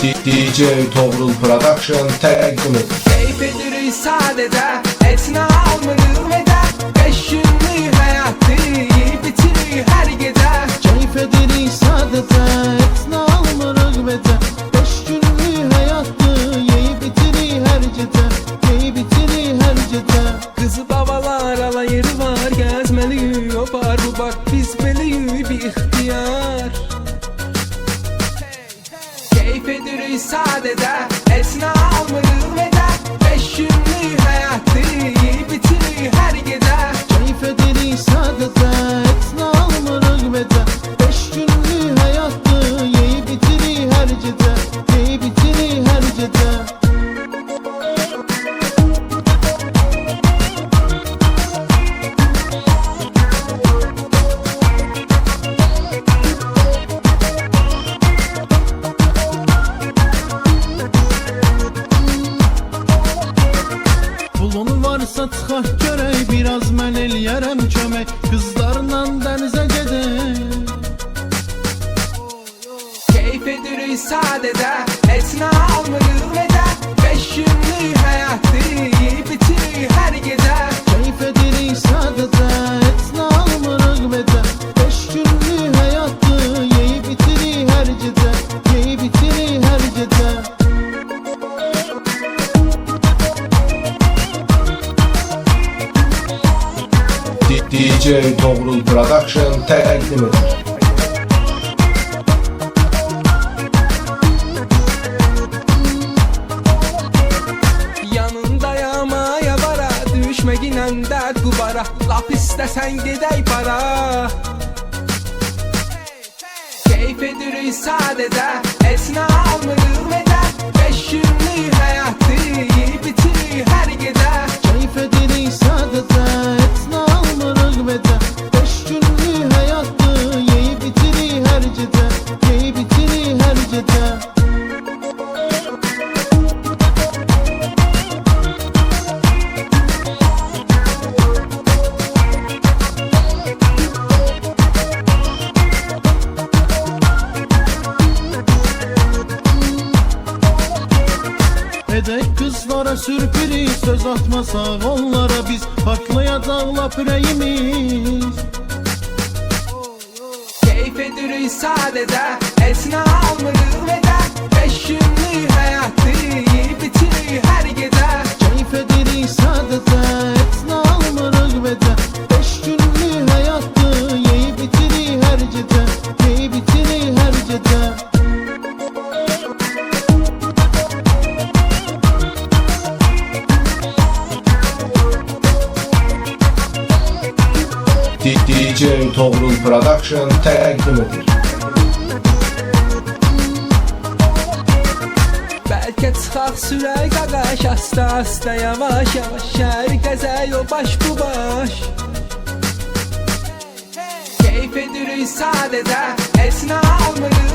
DJ Toğrul Production təqdim edir. Keyif edirik sadəcə, etnə almırıq vədə. 5 günlük həyatı yiyib bitirik hər gecə. Keyif edirik sadəcə, etnə almırıq vədə. 5 günlük həyatı yiyib bitirik hər gecə. Yiyib bitirik hər gecə. Qızı babalar alayırı var, gəzməliyik o bar bu bar. Biz beliyik bir ixtiyar. Keyif edirik sadəcə, etnə almırıq vədə. 5 günlük həyatı yiyib bitirik hər gecə. Keyif edirik sadəcə, etnə almırıq vədə. 5 günlük həyatı yiyib bitirik hər gecə. Yiyib bitirik hər gecə. Pulun varsa çıxaq görək, biraz mən eləyərəm kömək. Qızlarla dənizə gedək. Keyif edirik sadəcə, etnə almırıq vədə. 5 günlük həyatı yiyib bitirik hər gecə. Keyif edirik sadəcə, etnə almırıq vədə. 5 günlük həyatı yeyib bitirik hər gecə. Yeyib bitirik hər gecə. DJ Toğrul Production təqdim edir. Yanındayam aya vara, düşməginə dərd qubara. Lap istəsən gedək para. Keyif edirik sadəcə, etnə almırıq vədə. 5 günlük həyatı yiyib bitirik hər gecə. Keyif edirik sadəcə, etnə almırıq vədə. 5 günlük həyatı yeyib bitirik hər gecə. Yeyib bitirik hər gecə. Edək qızlara sürpriz, söz atmasaq onlara biz. Partlayacaq lap ürəyimiz. Keyif edirik sadəcə, etnə almırıq vədə. 5 günlük həyatı yiyib bitirik hər gecə. Keyif edirik sadəcə, etnə almırıq vədə. 5 günlük həyatı yeyib bitirik hər gecə. Yeyib bitirik hər gecə. DJ Toğrul Production təqdim edir. Bəlkə çıxaq sürək qaqaş, asta-asta yavaş yavaş. Şəhər gəzək o baş bu baş. Keyif edirik sadəcə, etnə almırıq